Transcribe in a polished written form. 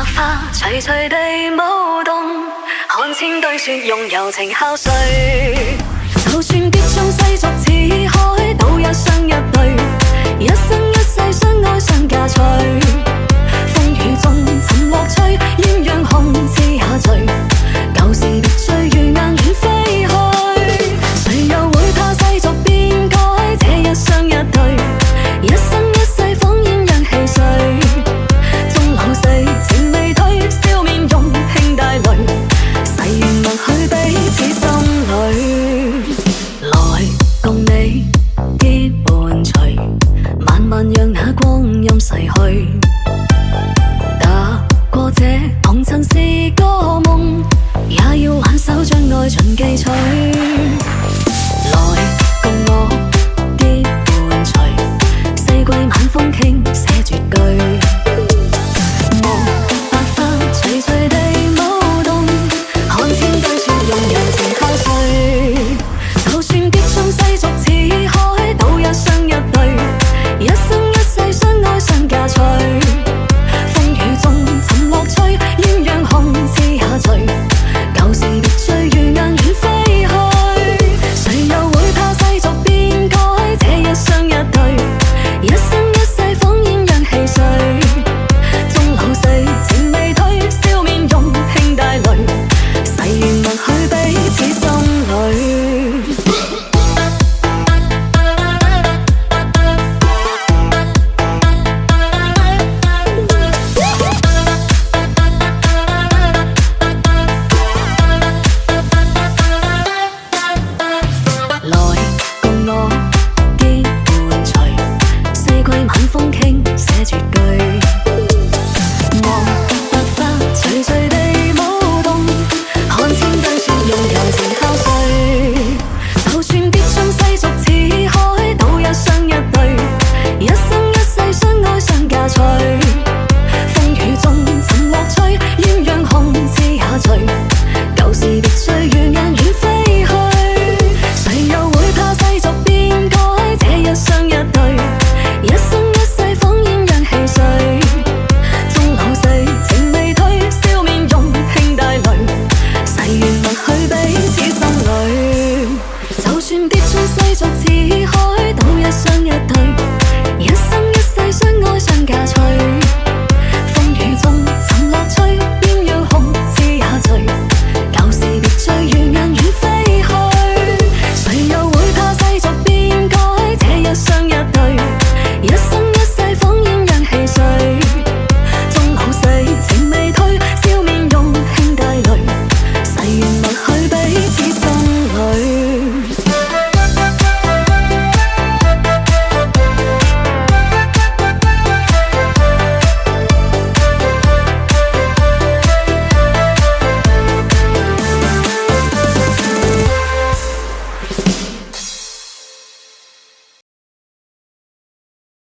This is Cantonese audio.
白花徐徐地舞動，看千堆雪用柔情敲碎。就算結中世俗似海，都一雙一對，一生一世相愛相嫁娶。風雨中尋樂趣，豔陽紅枝下墜，舊時別醉如硬遠飛去。誰又會怕世俗變改？這一雙一對，一生一世仿鴛鴦戲水。終老死情未退，笑面容輕帶淚，誓願默許彼此心裏。來共你結伴隨，慢慢讓那光陰逝去。